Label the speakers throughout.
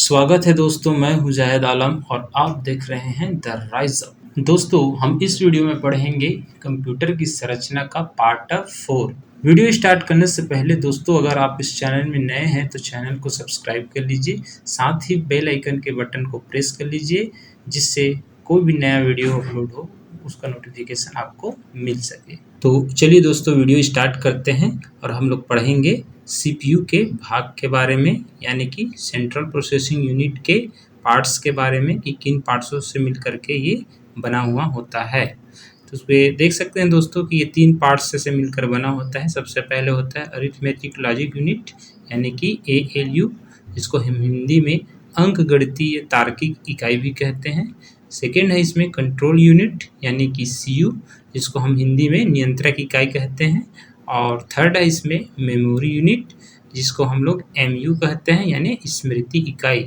Speaker 1: स्वागत है दोस्तों, मैं हूं जाहिद आलम और आप देख रहे हैं द राइज अप। दोस्तों, हम इस वीडियो में पढ़ेंगे कंप्यूटर की संरचना का पार्ट 4। वीडियो स्टार्ट करने से पहले दोस्तों, अगर आप इस चैनल में नए हैं तो चैनल को सब्सक्राइब कर लीजिए, साथ ही बेल आइकन के बटन को प्रेस कर लीजिए जिससे कोई भी नया वीडियो अपलोड हो उसका नोटिफिकेशन आपको मिल सके। तो चलिए दोस्तों, वीडियो स्टार्ट करते हैं और हम लोग पढ़ेंगे सीपीयू के भाग के बारे में, यानी कि सेंट्रल प्रोसेसिंग यूनिट के पार्ट्स के बारे में कि किन पार्ट्सों से मिल करके ये बना हुआ होता है। तो उसमें देख सकते हैं दोस्तों कि ये 3 पार्ट्स से मिलकर बना होता है। सबसे पहले होता है अरिथमेटिक लॉजिक यूनिट यानी कि एएलयू, जिसको हम हिंदी में अंकगणितीय तार्किक इकाई भी कहते हैं। सेकेंड है इसमें कंट्रोल यूनिट यानी कि सीयू, जिसको हम हिंदी में नियंत्रक इकाई कहते हैं। और थर्ड है इसमें मेमोरी यूनिट, जिसको हम लोग एमयू कहते हैं यानी स्मृति इकाई।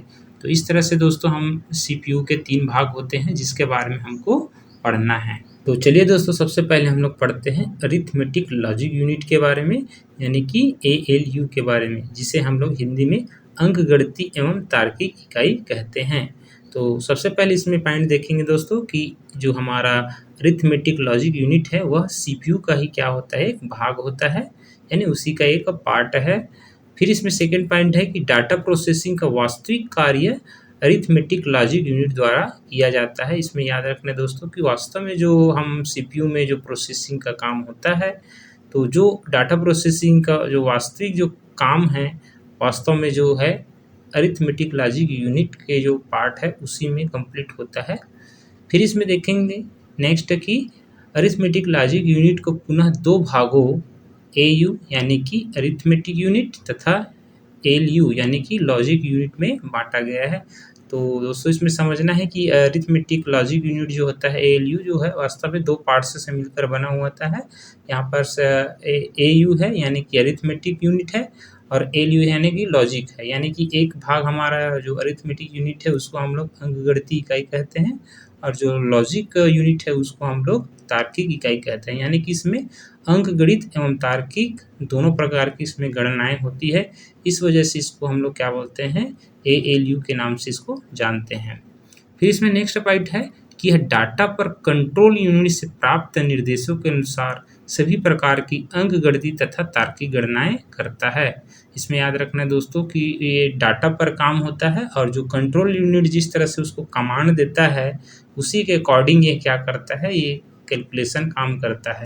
Speaker 1: तो इस तरह से दोस्तों हम सीपीयू के 3 भाग होते हैं जिसके बारे में हमको पढ़ना है। तो चलिए दोस्तों, सबसे पहले हम लोग पढ़ते हैं अरिथमेटिक लॉजिक यूनिट के बारे में यानी कि एएलयू के बारे में, जिसे हम लोग हिंदी में अंकगणितीय एवं तार्किक इकाई कहते हैं। तो सबसे पहले इसमें पॉइंट देखेंगे दोस्तों कि जो हमारा अरिथमेटिक लॉजिक यूनिट है वह सीपीयू का ही क्या होता है, एक भाग होता है, यानी उसी का एक पार्ट है। फिर इसमें सेकंड पॉइंट है कि डाटा प्रोसेसिंग का वास्तविक कार्य अरिथमेटिक लॉजिक यूनिट द्वारा किया जाता है। इसमें याद रखना दोस्तों कि वास्तव में जो हम सीपीयू में जो प्रोसेसिंग का काम होता है, तो जो डाटा प्रोसेसिंग का जो वास्तविक जो काम है वास्तव में जो है अरिथमेटिक लॉजिक यूनिट के जो पार्ट है उसी में कंप्लीट होता है। फिर इसमें देखेंगे नेक्स्ट कि अरिथमेटिक लॉजिक यूनिट को पुनः 2 भागों एयू यानी कि अरिथमेटिक यूनिट तथा एलयू यानी कि लॉजिक यूनिट में बांटा गया है। तो दोस्तों, इसमें समझना है कि अरिथमेटिक लॉजिक यूनिट जो होता है एलयू जो है वास्तव में 2 पार्ट्स से मिलकर बना हुआ होता है। यहाँ पर एयू है यानी कि अरिथमेटिक यूनिट है और एलयू यानी कि लॉजिक है, यानी कि एक भाग हमारा जो अरिथमेटिक यूनिट है उसको हम लोग अंकगणितीय इकाई कहते हैं और जो लॉजिक यूनिट है उसको हम लोग तार्किक इकाई कहते हैं। यानी कि इसमें अंकगणित एवं तार्किक दोनों प्रकार की इसमें गणनाएं होती है। इस वजह से इसको हम लोग क्या बोलते हैं, एएलयू के नाम से इसको जानते हैं। फिर इसमें नेक्स्ट पॉइंट है कि यह डाटा पर कंट्रोल यूनिट से प्राप्त निर्देशों के अनुसार सभी प्रकार की अंकगणितीय तथा तार्किक गणनाएं करता है। इसमें याद रखना है दोस्तों कि ये डाटा पर काम होता है और जो कंट्रोल यूनिट जिस तरह से उसको कमांड देता है उसी के अकॉर्डिंग ये क्या करता है, ये कैलकुलेशन काम करता है।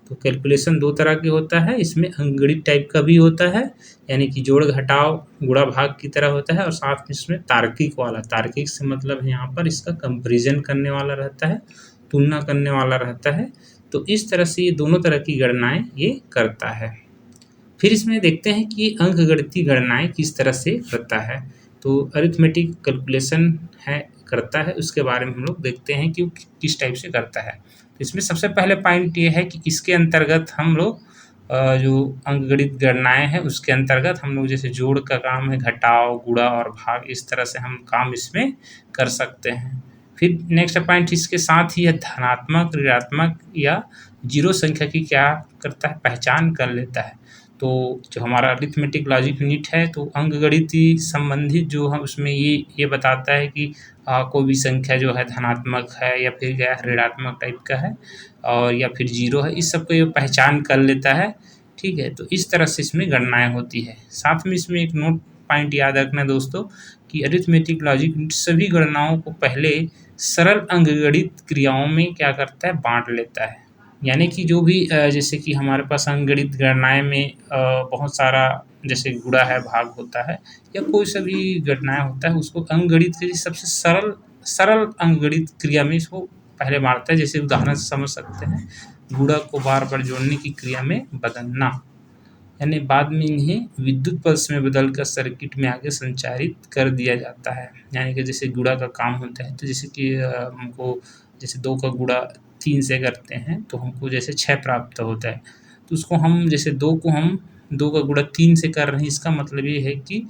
Speaker 1: तो कैलकुलेशन 2 तरह के होता है, इसमें अंकगणित टाइप का भी होता है यानी कि जोड़ घटाव गुणा भाग की तरह होता है, और साथ में इसमें तार्किक वाला, तार्किक से मतलब है यहाँ पर इसका कंपैरिजन करने वाला रहता है, तुलना करने वाला रहता है। तो इस तरह से ये दोनों तरह की गणनाएं ये करता है। फिर इसमें देखते हैं कि अंकगणितीय गणनाएं किस तरह से करता है। तो अरिथमेटिक कैलकुलेशन है करता है, उसके बारे में हम लोग देखते हैं कि किस टाइप से करता है। तो इसमें सबसे पहले पॉइंट ये है कि इसके अंतर्गत हम लोग जो अंकगणित गणनाएं हैं उसके अंतर्गत हम लोग जैसे जोड़ का काम है, घटाव गुणा और भाग, इस तरह से हम काम इसमें कर सकते हैं। फिर नेक्स्ट पॉइंट, इसके साथ ही यह धनात्मक ऋणात्मक या जीरो संख्या की क्या करता है, पहचान कर लेता है। तो जो हमारा अरिथमेटिक लॉजिक यूनिट है तो अंकगणितीय संबंधित जो है उसमें ये बताता है कि कोई भी संख्या जो है धनात्मक है या फिर क्या ऋणात्मक टाइप का है और या फिर जीरो है, इस सबको ये पहचान कर लेता है। ठीक है, तो इस तरह से इसमें गणनाएं होती है। साथ में इसमें एक नोट पॉइंट याद रखना दोस्तों कि अरिथमेटिक लॉजिक यूनिट सभी गणनाओं को पहले सरल अंकगणित क्रियाओं में क्या करता है, बांट लेता है। यानी कि जो भी जैसे कि हमारे पास अंकगणित गणनाएं में बहुत सारा जैसे गुणा है, भाग होता है या कोई सा भी गणनाएं होता है उसको अंकगणित के सबसे सरल अंकगणित क्रिया में इसको पहले बांटता है। जैसे उदाहरण से समझ सकते हैं, गुणा को बार बार जोड़ने की क्रिया में बदलना, यानी बाद में इन्हें विद्युत पल्स में बदलकर सर्किट में आगे संचारित कर दिया जाता है। यानी कि जैसे गुणा का काम होता है तो जैसे कि हमको जैसे 2 का गुणा 3 से करते हैं तो हमको जैसे 6 प्राप्त होता है, तो उसको हम जैसे 2 का गुणा 3 से कर रहे हैं, इसका मतलब ये है कि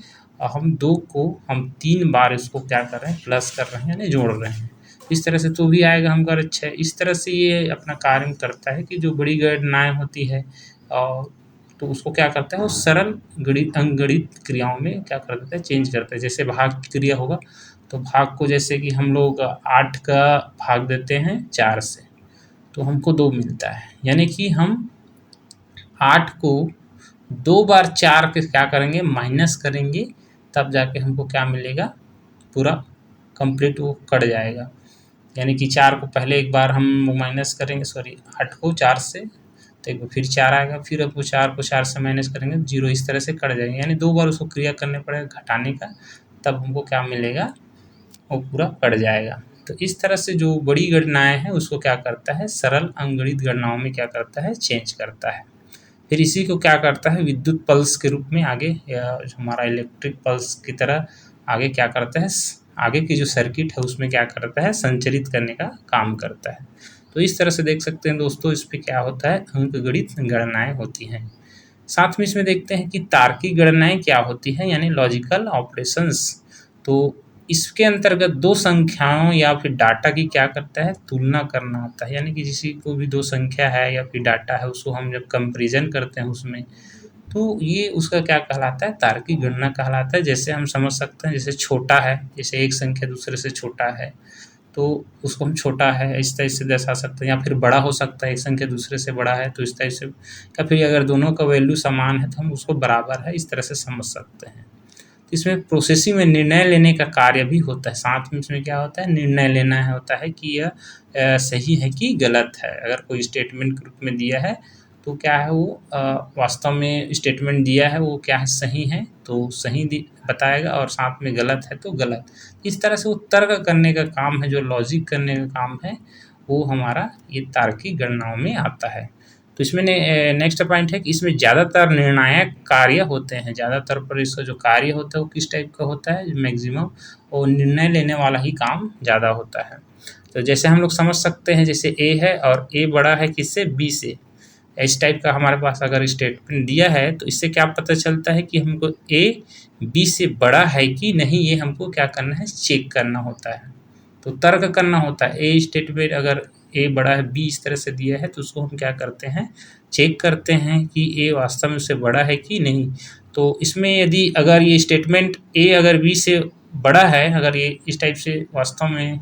Speaker 1: हम 2 को हम 3 बार इसको क्या कर रहे हैं, प्लस कर रहे हैं यानी जोड़ रहे हैं। इस तरह से तो भी आएगा हम कर 6। इस तरह से ये अपना कार्य करता है कि जो बड़ी गणनाएं होती है और तो उसको क्या करता है, वो सरल अंकगणित क्रियाओं में क्या कर देता है, चेंज करता है। जैसे भाग की क्रिया होगा तो भाग को जैसे कि हम लोग 8 का भाग देते हैं 4 से, तो हमको 2 मिलता है। यानी कि हम 8 को 2 बार 4 के क्या करेंगे, माइनस करेंगे, तब जाके हमको क्या मिलेगा, पूरा कंप्लीट वो कट जाएगा। यानी कि 4 को पहले एक बार हम माइनस करेंगे, 8 को 4 से, तो एक बार फिर 4 आएगा, फिर अब 4 को 4 से माइनस करेंगे 0, इस तरह से कट जाएंगे। यानी 2 बार उसको क्रिया करने पड़ेगा घटाने का, तब हमको क्या मिलेगा, वो पूरा कट जाएगा। तो इस तरह से जो बड़ी गणनाएं हैं उसको क्या करता है, सरल अंकगणित गणनाओं में क्या करता है, चेंज करता है। फिर इसी को क्या करता है, विद्युत पल्स के रूप में आगे, या हमारा इलेक्ट्रिक पल्स की तरह आगे क्या करता है, आगे की जो सर्किट है उसमें क्या करता है, संचालित करने का काम करता है। तो इस तरह से देख सकते हैं दोस्तों, इस पे क्या होता है, अंकगणित गणनाएं होती हैं। साथ में इसमें देखते हैं कि तार्किक गणनाएं क्या होती हैं, यानी लॉजिकल ऑपरेशंस। तो इसके अंतर्गत दो संख्याओं या फिर डाटा की क्या करता है, तुलना करना होता है। यानी कि किसी को भी दो संख्या है या फिर डाटा है, उसको हम जब कंपैरिजन करते हैं उसमें, तो ये उसका क्या कहलाता है, तार्किक गणना कहलाता है। जैसे हम समझ सकते हैं, जैसे छोटा है, जैसे एक संख्या दूसरे से छोटा है तो उसको हम छोटा है इस तरह से दर्शा सकते हैं, या फिर बड़ा हो सकता है, एक संख्या दूसरे से बड़ा है तो इस तरह से, या फिर अगर दोनों का वैल्यू समान है तो हम उसको बराबर है इस तरह से समझ सकते हैं। इसमें प्रोसेसिंग में निर्णय लेने का कार्य भी होता है। साथ में इसमें क्या होता है, निर्णय लेना है होता है कि यह सही है कि गलत है। अगर कोई स्टेटमेंट के रूप में दिया है तो क्या है, वो वास्तव में स्टेटमेंट दिया है वो क्या है, सही है तो सही बताएगा, और साथ में गलत है तो गलत। इस तरह से वो तर्क करने का काम है, जो लॉजिक करने का काम है, वो हमारा ये तार्किक गणनाओं में आता है। तो इसमें नेक्स्ट पॉइंट है कि इसमें ज़्यादातर निर्णायक कार्य होते हैं। ज़्यादातर पर इसका जो कार्य होता है वो किस टाइप का होता है, मैक्सिमम, और निर्णय लेने वाला ही काम ज़्यादा होता है। तो जैसे हम लोग समझ सकते हैं, जैसे ए है और ए बड़ा है किससे, बी से। इस टाइप का हमारे पास अगर स्टेटमेंट दिया है तो इससे क्या पता चलता है कि हमको ए बी से बड़ा है कि नहीं, ये हमको क्या करना है, चेक करना होता है। तो तर्क करना होता है। ए स्टेटमेंट अगर ए बड़ा है, बी इस तरह से दिया है, तो उसको हम क्या करते हैं, चेक करते हैं कि ए वास्तव में उससे बड़ा है कि नहीं। तो इसमें यदि अगर ये स्टेटमेंट ए अगर बी से बड़ा है, अगर ये इस टाइप से वास्तव में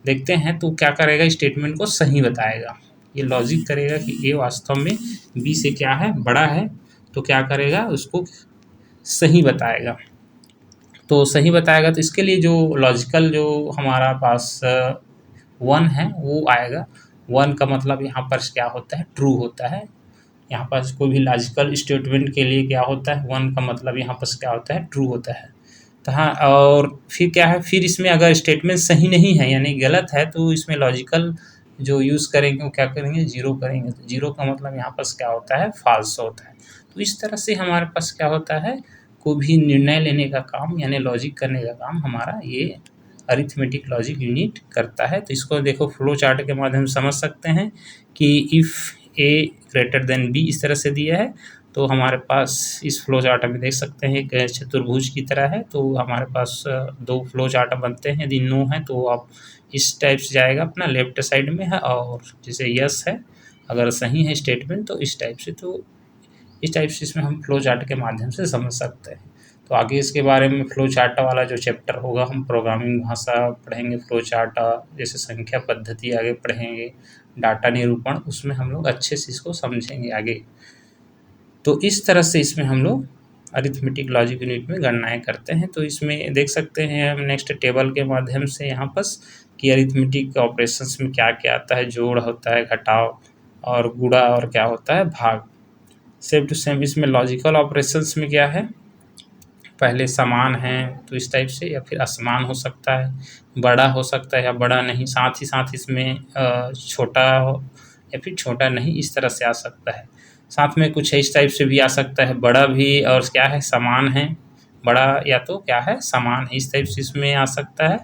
Speaker 1: देखते हैं तो क्या करेगा, स्टेटमेंट को सही बताएगा। ये लॉजिक करेगा कि ए वास्तव में बी से क्या है, बड़ा है, तो क्या करेगा, उसको सही बताएगा। तो सही बताएगा तो इसके लिए जो लॉजिकल जो हमारा पास 1 है वो आएगा। 1 का मतलब यहाँ पर क्या होता है, ट्रू होता है। यहाँ पर कोई भी लॉजिकल स्टेटमेंट के लिए क्या होता है, 1 का मतलब यहाँ पर क्या होता है, ट्रू होता है। तो हाँ, और फिर क्या है, फिर इसमें अगर स्टेटमेंट सही नहीं है यानी गलत है, तो इसमें लॉजिकल जो यूज़ करेंगे वो क्या करेंगे, 0 करेंगे। तो 0 का मतलब यहाँ पर क्या होता है, फॉल्स होता है। तो इस तरह से हमारे पास क्या होता है, कोई भी निर्णय लेने का काम यानी लॉजिक करने का काम हमारा ये अरिथमेटिक लॉजिक यूनिट करता है। तो इसको देखो फ्लो चार्ट के माध्यम से समझ सकते हैं कि if A greater than B इस तरह से दिया है, तो हमारे पास इस फ्लो चार्ट में देख सकते हैं एक चतुर्भुज की तरह है। तो हमारे पास 2 फ्लो चार्ट बनते हैं। यदि नो है तो आप इस टाइप से जाएगा, अपना लेफ्ट साइड में है, और जैसे यस है अगर सही है स्टेटमेंट तो इस टाइप से। तो इस टाइप से इसमें हम फ्लो चार्ट के माध्यम से समझ सकते हैं। तो आगे इसके बारे में फ्लो चार्ट वाला जो चैप्टर होगा, हम प्रोग्रामिंग भाषा पढ़ेंगे, फ्लो चार्ट जैसे संख्या पद्धति आगे पढ़ेंगे, डाटा निरूपण, उसमें हम लोग अच्छे से इसको समझेंगे आगे। तो इस तरह से इसमें हम लोग अरिथमेटिक लॉजिक यूनिट में गणनाएं करते हैं। तो इसमें देख सकते हैं हम नेक्स्ट टेबल के माध्यम से यहाँ पर कि अरिथमेटिक ऑपरेशंस में क्या क्या आता है, जोड़ होता है, घटाव और गुणा, और क्या होता है, भाग। सेम टू सेम इसमें लॉजिकल ऑपरेशंस में क्या है, पहले समान है तो इस टाइप से, या फिर असमान हो सकता है, बड़ा हो सकता है या बड़ा नहीं, साथ ही साथ इसमें छोटा हो या फिर छोटा नहीं, इस तरह से आ सकता है। साथ में कुछ इस टाइप से भी आ सकता है, बड़ा भी और क्या है, समान है, बड़ा या तो क्या है, समान है, इस टाइप से इसमें आ सकता है।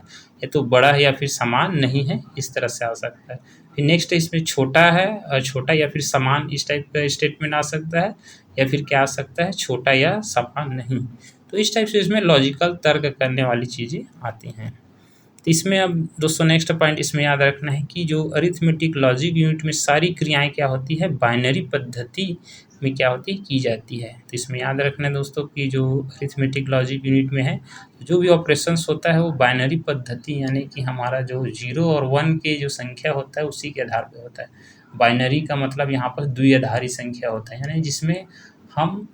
Speaker 1: या तो बड़ा है या फिर समान नहीं है, इस तरह से आ सकता है। फिर नेक्स्ट इसमें छोटा है और छोटा या फिर समान, इस टाइप का स्टेटमेंट आ सकता है। या फिर क्या आ सकता है, छोटा या समान नहीं। तो इस टाइप से इसमें लॉजिकल तर्क करने वाली चीज़ें आती हैं। तो इसमें अब दोस्तों नेक्स्ट पॉइंट इसमें याद रखना है कि जो अरिथमेटिक लॉजिक यूनिट में सारी क्रियाएं क्या होती है, बाइनरी पद्धति में क्या होती है, की जाती है। तो इसमें याद रखना है दोस्तों कि जो अरिथमेटिक लॉजिक यूनिट में है, जो भी ऑपरेशंस होता है वो बाइनरी पद्धति यानी कि हमारा जो 0 और 1 के जो संख्या होता है उसी के आधार पर होता है। बाइनरी का मतलब यहाँ पर द्विआधारी संख्या होता है, यानी जिसमें हम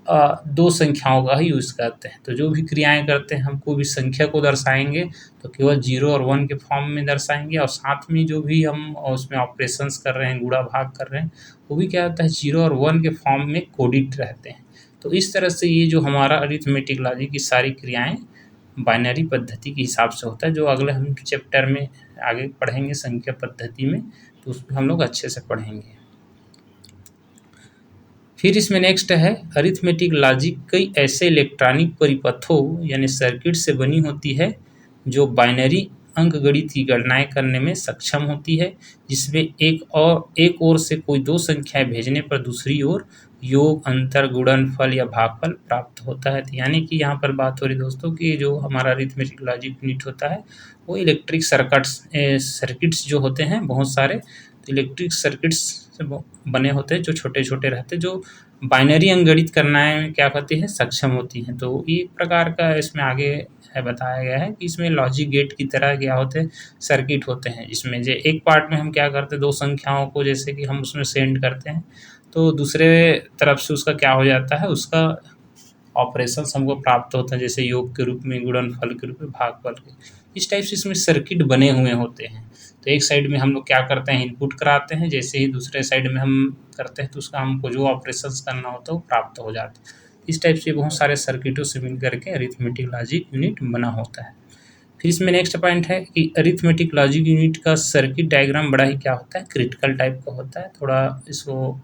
Speaker 1: दो संख्याओं का ही यूज़ करते हैं। तो जो भी क्रियाएं करते हैं हम कोई भी संख्या को दर्शाएंगे तो केवल 0 और 1 के फॉर्म में दर्शाएंगे, और साथ में जो भी हम उसमें ऑपरेशंस कर रहे हैं, गुणा भाग कर रहे हैं, वो भी क्या होता है 0 और 1 के फॉर्म में कोडित रहते हैं। तो इस तरह से ये जो हमारा अरिथमेटिक लॉजिक की सारी क्रियाएं बाइनरी पद्धति के हिसाब से होता है, जो अगले हम चैप्टर में आगे पढ़ेंगे संख्या पद्धति में, तो उसमें हम लोग अच्छे से पढ़ेंगे। फिर इसमें नेक्स्ट है अरिथमेटिक लॉजिक कई ऐसे इलेक्ट्रॉनिक परिपथों यानी सर्किट से बनी होती है जो बाइनरी अंकगणित की गणनाएं करने में सक्षम होती है, जिसमें एक ओर से कोई दो संख्याएं भेजने पर दूसरी ओर योग, अंतर, गुणनफल या भागफल प्राप्त होता है। यानी कि यहाँ पर बात हो रही दोस्तों कि जो हमारा अरिथमेटिक लॉजिक यूनिट होता है वो इलेक्ट्रिक सर्किट्स जो होते हैं बहुत सारे, तो इलेक्ट्रिक सर्किट्स से बने होते हैं जो छोटे छोटे रहते हैं, जो बाइनरी अंकगणित करना में क्या करती है, सक्षम होती हैं। तो एक प्रकार का इसमें आगे है बताया गया है कि इसमें लॉजिक गेट की तरह क्या होते हैं, सर्किट होते हैं। इसमें जो एक पार्ट में हम क्या करते हैं, दो संख्याओं को जैसे कि हम उसमें सेंड करते हैं तो दूसरे तरफ से उसका क्या हो जाता है, उसका ऑपरेशंस हमको प्राप्त होते हैं, जैसे योग के रूप में, गुणनफल के रूप में, भागफल के, इस टाइप से इसमें सर्किट बने हुए होते हैं। तो एक साइड में हम लोग क्या करते हैं, इनपुट कराते हैं, जैसे ही दूसरे साइड में हम करते हैं तो उसका हमको जो ऑपरेशंस करना होता है वो प्राप्त हो जाते हैं। इस टाइप से बहुत सारे सर्किटों से मिल करके अरिथमेटिक लॉजिक यूनिट बना होता है। फिर इसमें नेक्स्ट पॉइंट है कि अरिथमेटिक लॉजिक यूनिट का सर्किट डायग्राम बड़ा ही क्या होता है, क्रिटिकल टाइप का होता है। थोड़ा इसको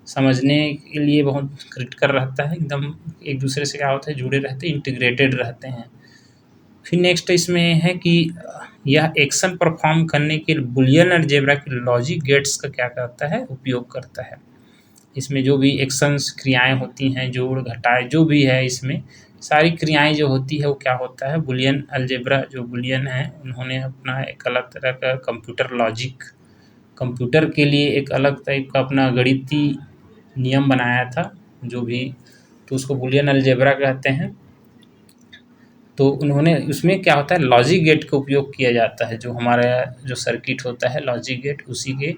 Speaker 1: समझने के लिए बहुत क्रिटिकल रहता है, एकदम एक दूसरे से क्या होता है, जुड़े रहते हैं, इंटीग्रेटेड रहते हैं। फिर नेक्स्ट इसमें है कि यह एक्शन परफॉर्म करने के लिए बुलियन अलजेब्रा के लॉजिक गेट्स का क्या करता है, उपयोग करता है। इसमें जो भी एक्शंस क्रियाएं होती हैं, जोड़ घटाए जो भी है, इसमें सारी क्रियाएं जो होती है वो क्या होता है, बुलियन अलजेब्रा जो बुलियन है उन्होंने अपना एक अलग तरह का कंप्यूटर लॉजिक, कंप्यूटर के लिए एक अलग टाइप का अपना गणितीय नियम बनाया था जो भी, तो उसको बुलियन अलजेब्रा कहते हैं। तो उन्होंने उसमें क्या होता है, लॉजिक गेट का उपयोग किया जाता है, जो हमारा जो सर्किट होता है लॉजिक गेट उसी के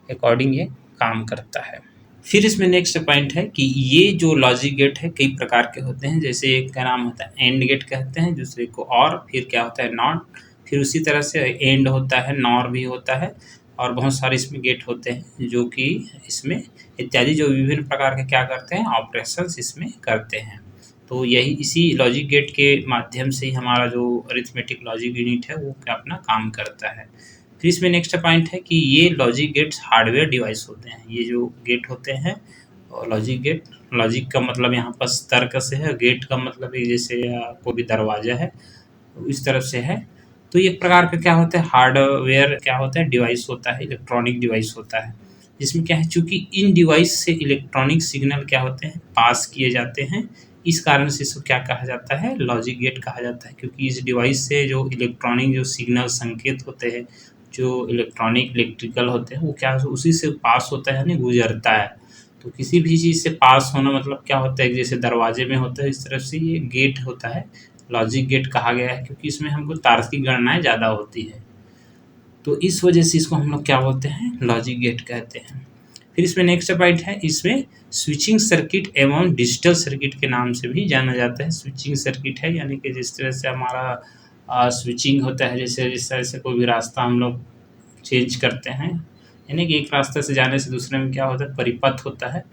Speaker 1: अकॉर्डिंग ये काम करता है। फिर इसमें नेक्स्ट पॉइंट है कि ये जो लॉजिक गेट है कई प्रकार के होते हैं, जैसे एक का नाम होता है एंड गेट कहते हैं, दूसरे को और, फिर क्या होता है नॉट, फिर उसी तरह से एंड होता है, नॉर भी होता है, और बहुत सारे इसमें गेट होते हैं जो कि इसमें इत्यादि जो विभिन्न प्रकार के क्या करते हैं, ऑपरेशंस इसमें करते हैं। तो यही इसी लॉजिक गेट के माध्यम से ही हमारा जो अरिथमेटिक लॉजिक यूनिट है वो क्या अपना काम करता है। फिर इसमें नेक्स्ट पॉइंट है कि ये लॉजिक गेट्स हार्डवेयर डिवाइस होते हैं। ये जो गेट होते हैं और लॉजिक गेट, लॉजिक का मतलब यहाँ पर तर्क से है, गेट का मतलब जैसे कोई भी दरवाजा है इस तरफ से है। तो एक प्रकार का क्या होता है, हार्डवेयर क्या होता है, डिवाइस होता है, इलेक्ट्रॉनिक डिवाइस होता है, जिसमें क्या है, चूंकि इन डिवाइस से इलेक्ट्रॉनिक सिग्नल क्या होते हैं, पास किए जाते हैं, इस कारण से इसको क्या कहा जाता है, लॉजिक गेट कहा जाता है। क्योंकि इस डिवाइस से जो इलेक्ट्रॉनिक जो सिग्नल संकेत होते हैं, जो इलेक्ट्रिकल होते हैं, वो क्या उसी से पास होता है, यानी गुजरता है। तो किसी भी चीज़ से पास होना मतलब क्या होता है, जैसे दरवाजे में होता है इस तरफ से ये गेट होता है, लॉजिक गेट कहा गया है क्योंकि इसमें हमको तार्किक गणनाएं ज़्यादा होती है। तो इस वजह से इसको हम लोग क्या बोलते हैं, लॉजिक गेट कहते हैं। फिर इसमें नेक्स्ट पॉइंट है, इसमें स्विचिंग सर्किट एवं डिजिटल सर्किट के नाम से भी जाना जाता है। स्विचिंग सर्किट है यानी कि जिस तरह से हमारा स्विचिंग होता है, जैसे जिस तरह से कोई भी रास्ता हम लोग चेंज करते हैं, यानी कि एक रास्ते से जाने से दूसरे में क्या होता है, परिपथ होता है,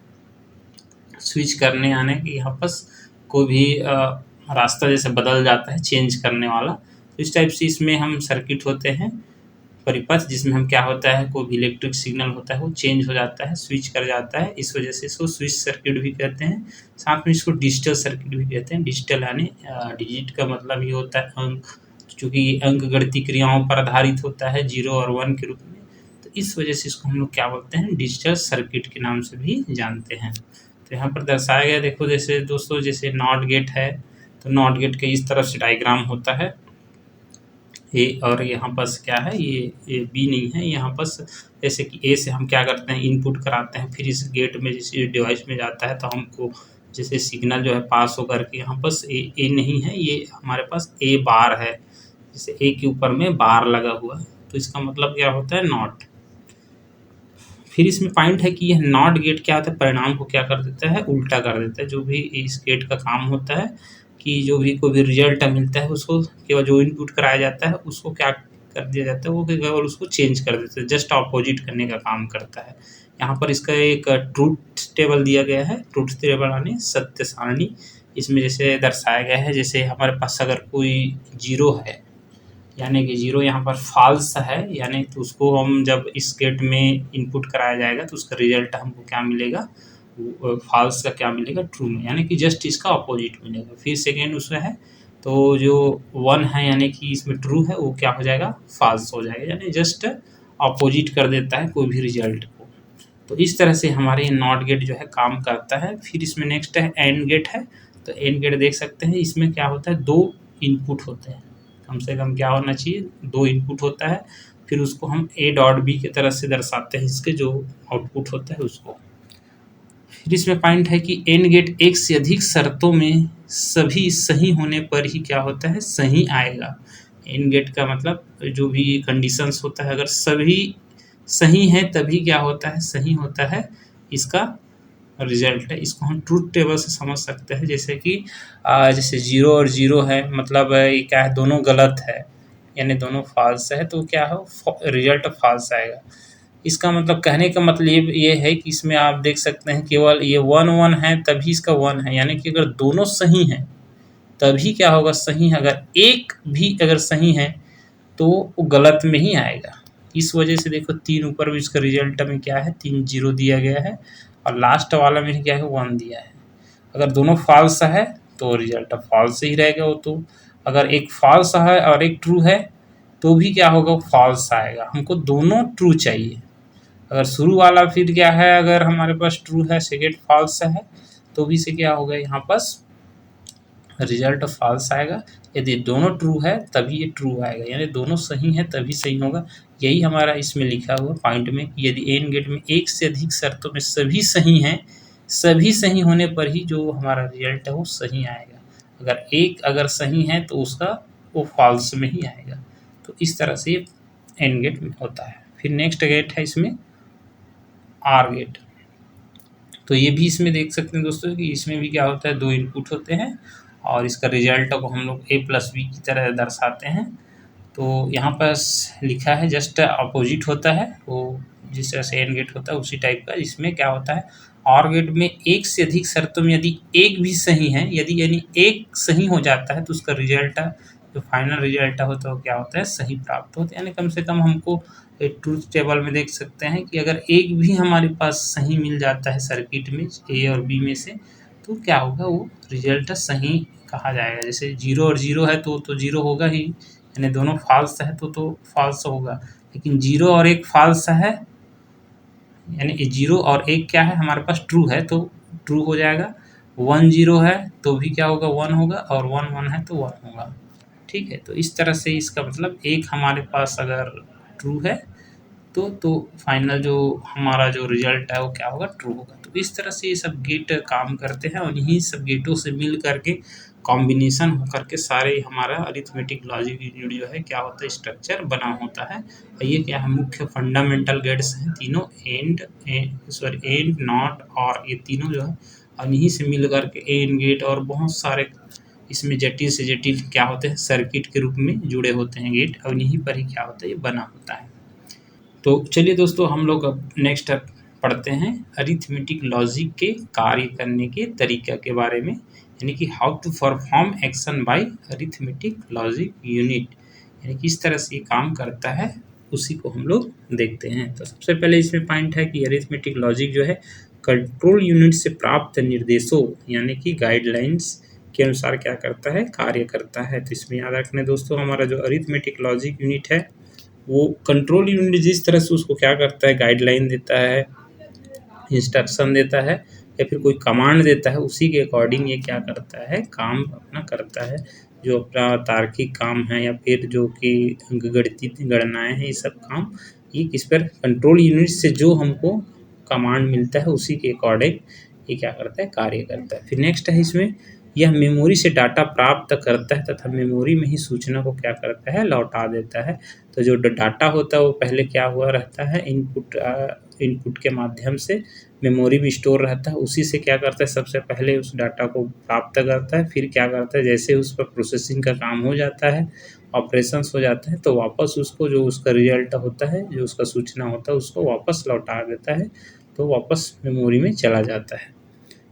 Speaker 1: स्विच करने आने की यहाँ पर कोई भी रास्ता जैसे बदल जाता है, चेंज करने वाला। तो इस टाइप से इसमें हम सर्किट होते हैं, परिपथ, जिसमें हम क्या होता है, कोई भी इलेक्ट्रिक सिग्नल होता है वो चेंज हो जाता है, स्विच कर जाता है, इस वजह से इसको स्विच सर्किट भी कहते हैं। साथ में इसको डिजिटल सर्किट भी कहते हैं। डिजिटल यानी डिजिट का मतलब ये होता है अंक, चूँकि अंक गणितीय क्रियाओं पर आधारित होता है 0 और 1 के रूप में, तो इस वजह से इसको हम लोग क्या बोलते हैं, डिजिटल सर्किट के नाम से भी जानते हैं। तो यहाँ पर दर्शाया गया, देखो जैसे दोस्तों, जैसे नॉट गेट है तो नॉट गेट के इस तरफ से डायग्राम होता है, ए, और यहाँ पास क्या है, ये बी नहीं है। यहाँ पास जैसे कि ए से हम क्या करते हैं, इनपुट कराते हैं, फिर इस गेट में जैसे डिवाइस में जाता है तो हमको जैसे सिग्नल जो है पास होकर के यहाँ पास ए नहीं है, ये हमारे पास ए बार है। जैसे ए के ऊपर में बार लगा हुआ है तो इसका मतलब क्या होता है, नॉट। फिर इसमें पॉइंट है कि यह नॉट गेट क्या होता है, परिणाम को क्या कर देता है, उल्टा कर देता है। जो भी इस गेट का काम होता है कि जो भी कोई भी रिजल्ट मिलता है उसको केवल जो इनपुट कराया जाता है उसको क्या कर दिया जाता है, वो केवल उसको चेंज कर देता है, जस्ट ऑपोजिट करने का काम करता है। यहाँ पर इसका एक ट्रूथ टेबल दिया गया है। ट्रूथ टेबल यानी सत्य सारणी। इसमें जैसे दर्शाया गया है, जैसे हमारे पास अगर कोई जीरो है यानी कि जीरो यहाँ पर फॉल्स है, यानी तो उसको हम जब इस गेट में इनपुट कराया जाएगा तो उसका रिजल्ट हमको क्या मिलेगा, फॉल्स का क्या मिलेगा, ट्रू में, यानी कि जस्ट इसका अपोजिट मिलेगा। फिर सेकेंड उसमें है तो जो वन है यानी कि इसमें ट्रू है, वो क्या हो जाएगा, फॉल्स हो जाएगा, यानी जस्ट अपोजिट कर देता है कोई भी रिजल्ट को। तो इस तरह से हमारे नॉट गेट जो है काम करता है। फिर इसमें नेक्स्ट है एंड गेट है। तो एंड गेट देख सकते हैं, इसमें क्या होता है, दो इनपुट होते हैं, कम से कम क्या होना चाहिए, दो इनपुट होता है। फिर उसको हम ए डॉट बी की तरह से दर्शाते हैं, इसके जो आउटपुट होता है उसको। फिर इसमें पॉइंट है कि एंड गेट एक से अधिक शर्तों में सभी सही होने पर ही क्या होता है, सही आएगा। एंड गेट का मतलब जो भी कंडीशंस होता है, अगर सभी सही है तभी क्या होता है, सही होता है इसका रिजल्ट है। इसको हम ट्रूथ टेबल से समझ सकते हैं। जैसे कि जैसे जीरो और जीरो है, मतलब ये क्या है, दोनों गलत है यानी दोनों फॉल्स है, तो क्या है, रिजल्ट फॉल्स आएगा। इसका मतलब कहने का मतलब ये है कि इसमें आप देख सकते हैं केवल ये वन वन है तभी इसका वन है, यानी कि अगर दोनों सही हैं तभी क्या होगा, सही है। अगर एक भी अगर सही है तो वो गलत में ही आएगा। इस वजह से देखो तीन ऊपर भी इसका रिजल्ट में क्या है, 3 जीरो दिया गया है, और लास्ट वाला में क्या है, 1 दिया है। अगर दोनों फॉल्स है तो रिजल्ट फॉल्स ही रहेगा वो। तो अगर एक फॉल्स है और एक ट्रू है तो भी क्या होगा, फॉल्स आएगा। हमको दोनों ट्रू चाहिए। अगर शुरू वाला फिर क्या है, अगर हमारे पास ट्रू है, सेकेंड फॉल्स है, तो भी से क्या होगा, यहाँ पास रिजल्ट फॉल्स आएगा। यदि दोनों ट्रू है तभी ये ट्रू आएगा, यानी दोनों सही है तभी सही होगा। यही हमारा इसमें लिखा हुआ पॉइंट में कि यदि एंड गेट में एक से अधिक शर्तों में सभी सही हैं, सभी सही होने पर ही जो हमारा रिजल्ट है वो सही आएगा। अगर एक अगर सही है तो उसका वो फॉल्स में ही आएगा। तो इस तरह से एंड गेट में होता है। फिर नेक्स्ट गेट है इसमें आर गेट। तो ये भी इसमें देख सकते हैं दोस्तों कि इसमें भी क्या होता है, दो इनपुट होते हैं और इसका रिजल्ट को हम लोग ए प्लस बी की तरह दर्शाते हैं। तो यहाँ पर लिखा है जस्ट अपोजिट होता है, वो जिस तरह से एंड गेट होता है उसी टाइप का। इसमें क्या होता है, और गेट में एक से अधिक शर्तों में यदि एक भी सही है, यदि यानी एक सही हो जाता है तो उसका रिजल्ट जो फाइनल रिजल्ट होता है वो क्या होता है, सही प्राप्त होता है। यानी कम से कम हमको एक ट्रूथ टेबल में देख सकते हैं कि अगर एक भी हमारे पास सही मिल जाता है सर्किट में ए और बी में से, तो क्या होगा, वो रिजल्ट सही कहा जाएगा। जैसे जीरो और जीरो है तो जीरो होगा ही, यानी दोनों फॉल्स है तो फॉल्स होगा। लेकिन जीरो और एक फॉल्स है, यानी जीरो और एक क्या है, हमारे पास ट्रू है तो ट्रू हो जाएगा। 1 जीरो है तो भी क्या होगा, 1 होगा, और 1 1 है तो 1 होगा। ठीक है, तो इस तरह से इसका मतलब एक हमारे पास अगर ट्रू है तो फाइनल जो हमारा जो रिजल्ट है वो क्या होगा, ट्रू होगा। तो इस तरह से ये सब गेट काम करते हैं और इन्हीं सब गेटों से मिल करके कॉम्बिनेशन होकर के सारे हमारा अरिथमेटिक लॉजिक यूनिट जो है क्या होता है, स्ट्रक्चर बना होता है। और ये क्या है, मुख्य फंडामेंटल गेट्स हैं तीनों, एंड नॉट और ये तीनों जो है, और इन्हीं से मिल करके एंड गेट और बहुत सारे इसमें जटिल से जटिल क्या होते हैं, सर्किट के रूप में जुड़े होते हैं गेट, और इन्हीं पर ही क्या होता है, ये बना होता है। तो चलिए दोस्तों, हम लोग अब नेक्स्ट पढ़ते हैं अरिथमेटिक लॉजिक के कार्य करने के तरीका के बारे में, यानी कि how to perform action by arithmetic logic unit, यानी किस तरह से ये काम करता है उसी को हम लोग देखते हैं। तो सबसे पहले इसमें पॉइंट है कि अरिथमेटिक लॉजिक जो है कंट्रोल यूनिट से प्राप्त निर्देशों यानी कि गाइडलाइंस के अनुसार क्या करता है, कार्य करता है। तो इसमें याद रखना दोस्तों, हमारा जो अरिथमेटिक लॉजिक यूनिट है वो कंट्रोल यूनिट जिस तरह से उसको क्या करता है, गाइडलाइन देता है, इंस्ट्रक्शन देता है या फिर कोई कमांड देता है, उसी के अकॉर्डिंग ये क्या करता है, काम अपना करता है। जो अपना तार्किक काम है या फिर जो कि अंकगणितीय गणनाएँ हैं, ये सब काम ये किस पर कंट्रोल यूनिट से जो हमको कमांड मिलता है उसी के अकॉर्डिंग ये क्या करता है, कार्य करता है। फिर नेक्स्ट है इसमें, यह मेमोरी से डाटा प्राप्त करता है तथा मेमोरी में ही सूचना को क्या करता है, लौटा देता है। तो जो डाटा होता है वो पहले क्या हुआ रहता है, इनपुट के माध्यम से मेमोरी में स्टोर रहता है, उसी से क्या करता है, सबसे पहले उस डाटा को प्राप्त करता है, फिर क्या करता है, जैसे उस पर प्रोसेसिंग का काम हो जाता है, ऑपरेशंस हो जाते हैं, तो वापस उसको जो उसका रिजल्ट होता है, जो उसका सूचना होता है, उसको वापस लौटा देता है, तो वापस मेमोरी में चला जाता है।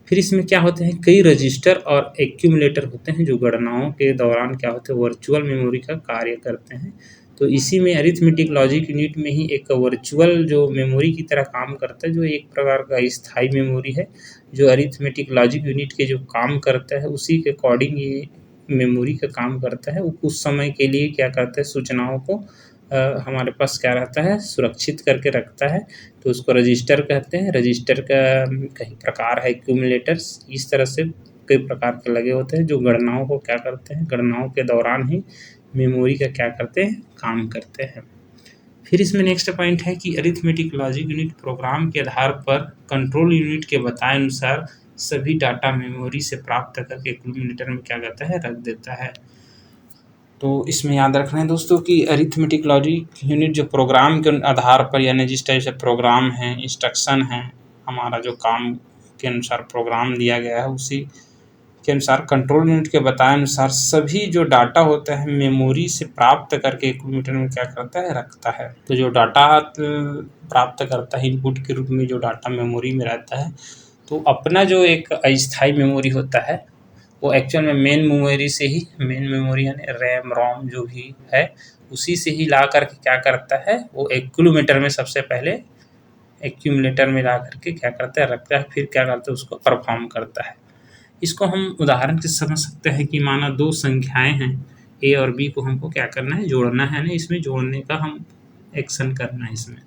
Speaker 1: फिर इसमें क्या होते हैं, कई रजिस्टर और एक्यूमुलेटर होते हैं जो गणनाओं के दौरान क्या होते हैं, वर्चुअल मेमोरी का कार्य करते हैं। तो इसी में अरिथमेटिक लॉजिक यूनिट में ही एक वर्चुअल जो मेमोरी की तरह काम करता है, जो एक प्रकार का स्थायी मेमोरी है, जो अरिथमेटिक लॉजिक यूनिट के जो काम करता है उसी के अकॉर्डिंग ये मेमोरी का काम करता है। वो कुछ समय के लिए क्या करता है, सूचनाओं को हमारे पास क्या रहता है, सुरक्षित करके रखता है। तो उसको रजिस्टर कहते हैं। रजिस्टर का कई प्रकार है, एक्यूमुलेटर्स, इस तरह से कई प्रकार के लगे होते हैं जो गणनाओं को क्या करते हैं, गणनाओं के दौरान ही मेमोरी का क्या करते हैं, काम करते हैं। फिर इसमें नेक्स्ट पॉइंट है कि अरिथमेटिक लॉजिक यूनिट प्रोग्राम के आधार पर कंट्रोल यूनिट के बताए अनुसार सभी डाटा मेमोरी से प्राप्त करके एक्यूमुलेटर में क्या करता है, रख देता है। तो इसमें याद रखना है दोस्तों कि अरिथमेटिक लॉजिक यूनिट जो प्रोग्राम के आधार पर, यानी जिस टाइप से प्रोग्राम है, इंस्ट्रक्शन है, हमारा जो काम के अनुसार प्रोग्राम दिया गया है उसी के अनुसार कंट्रोल यूनिट के बताए अनुसार सभी जो डाटा होता है मेमोरी से प्राप्त करके एक्यूमुलेटर में क्या करता है, रखता है। तो जो डाटा प्राप्त करता है इनपुट के रूप में, जो डाटा मेमोरी में रहता है, तो अपना जो एक अस्थायी मेमोरी होता है वो एक्चुअल में मेन मेमोरी से ही, मेन मेमोरी यानी रैम रोम जो भी है उसी से ही ला करके क्या करता है, वो एक्यूमुलेटर में सबसे पहले एक्यूमुलेटर में ला करके क्या करता है, रखता है, फिर क्या करता है, उसको परफॉर्म करता है। इसको हम उदाहरण से समझ सकते हैं कि माना दो संख्याएं हैं, ए और बी को हमको क्या करना है, जोड़ना है ना, इसमें जोड़ने का हम एक्शन करना है इसमें।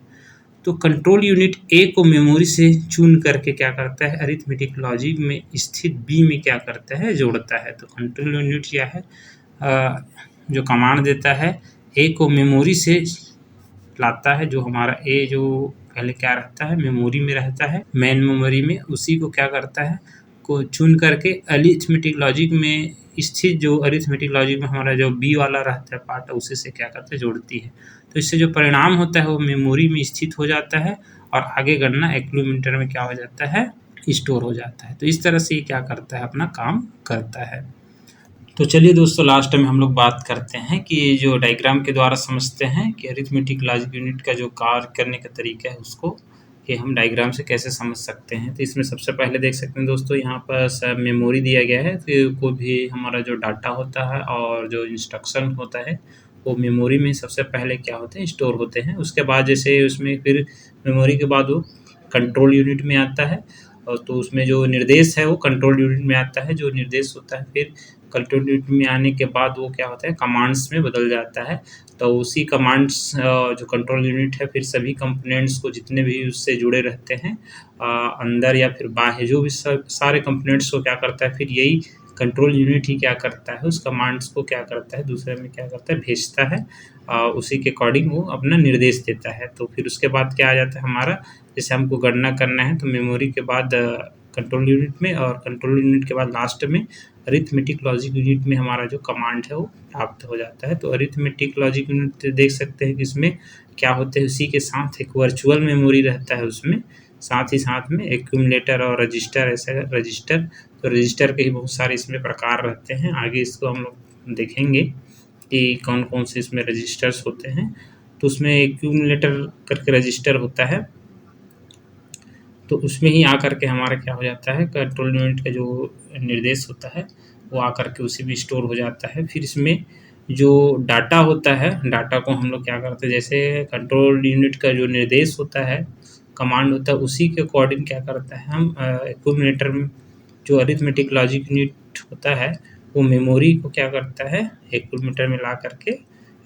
Speaker 1: तो कंट्रोल यूनिट ए को मेमोरी से चुन करके क्या करता है, अरिथमेटिक लॉजिक में स्थित बी में क्या करता है, जोड़ता है। तो कंट्रोल यूनिट क्या है, जो कमांड देता है, ए को मेमोरी से लाता है, जो हमारा ए जो पहले क्या रहता है, मेमोरी में रहता है, मेन मेमोरी में, उसी को क्या करता है, को चुन करके अरिथमेटिक लॉजिक में स्थित, जो अरिथमेटिक लॉजिक में हमारा जो बी वाला रहता है पार्ट, उसी से क्या करते हैं, जोड़ती है। तो इससे जो परिणाम होता है वो मेमोरी में स्थित हो जाता है और आगे गणना एक्यूमुलेटर में क्या हो जाता है, स्टोर हो जाता है। तो इस तरह से ये क्या करता है, अपना काम करता है। तो चलिए दोस्तों, लास्ट में हम लोग बात करते हैं कि जो डायग्राम के द्वारा समझते हैं कि अरिथमेटिक लॉजिक यूनिट का जो कार्य करने का तरीका है उसको कि हम डायग्राम से कैसे समझ सकते हैं। तो इसमें सबसे पहले देख सकते हैं दोस्तों, यहाँ पर सब मेमोरी दिया गया है। तो कोई भी हमारा जो डाटा होता है और जो इंस्ट्रक्शन होता है वो मेमोरी में सबसे पहले क्या होते हैं, स्टोर होते हैं। उसके बाद जैसे उसमें फिर मेमोरी के बाद वो कंट्रोल यूनिट में आता है, और तो उसमें जो निर्देश है वो कंट्रोल यूनिट में आता है, जो निर्देश होता है फिर कंट्रोल यूनिट में आने के बाद वो क्या होता है, कमांड्स में बदल जाता है। तो उसी कमांड्स जो कंट्रोल यूनिट है फिर सभी कंपोनेंट्स को, जितने भी उससे जुड़े रहते हैं अंदर या फिर बाहर, जो भी सारे कंपोनेंट्स को क्या करता है, फिर यही कंट्रोल यूनिट ही क्या करता है, उस कमांड्स को क्या करता है, दूसरे में क्या करता है, भेजता है। उसी के अकॉर्डिंग वो अपना निर्देश देता है। तो फिर उसके बाद क्या आ जाता है हमारा, जैसे हमको गणना करना है तो मेमोरी के बाद कंट्रोल यूनिट में, और कंट्रोल यूनिट के बाद लास्ट में अरिथमेटिक लॉजिक यूनिट में हमारा जो कमांड है वो प्राप्त हो जाता है। तो अरिथमेटिक लॉजिक यूनिट देख सकते हैं कि इसमें क्या होते हैं, उसी के साथ एक वर्चुअल मेमोरी रहता है उसमें, साथ ही साथ में एक्यूमुलेटर और रजिस्टर, ऐसा रजिस्टर, तो रजिस्टर के ही बहुत सारे इसमें प्रकार रहते हैं। आगे इसको हम लोग देखेंगे कि कौन कौन से इसमें रजिस्टर्स होते हैं। तो उसमें एक्यूमुलेटर करके रजिस्टर होता है, तो उसमें ही आकर के हमारा क्या हो जाता है, कंट्रोल यूनिट का जो निर्देश होता है वो आकर के उसी में स्टोर हो जाता है। फिर इसमें जो डाटा होता है, डाटा को हम लोग क्या करते हैं, जैसे कंट्रोल यूनिट का जो निर्देश होता है, कमांड होता है, उसी के अकॉर्डिंग क्या करता है, हम एक्यूमुलेटर में जो अरिथमेटिक लॉजिक यूनिट होता है वो मेमोरी को क्या करता है, एक्यूमुलेटर में ला करके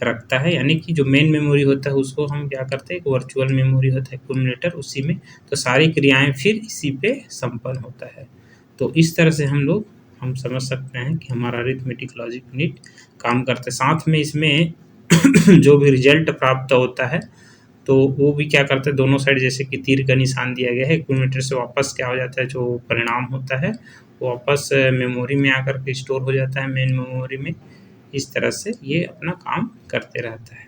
Speaker 1: रखता है। यानी कि जो मेन मेमोरी होता है उसको हम क्या करते हैं, एक वर्चुअल मेमोरी होता है एक्यूमुलेटर, उसी में तो सारी क्रियाएं फिर इसी पे संपन्न होता है। तो इस तरह से हम लोग हम समझ सकते हैं कि हमारा अरिथमेटिक लॉजिक यूनिट काम करता है। साथ में इसमें जो भी रिजल्ट प्राप्त होता है तो वो भी क्या करता है, दोनों साइड जैसे कि तीर का निशान दिया गया है, एक्यूमुलेटर से वापस क्या हो जाता है, जो परिणाम होता है वो वापस मेमोरी में आकर के स्टोर हो जाता है, मेन मेमोरी में। इस तरह से ये अपना काम करते रहता है।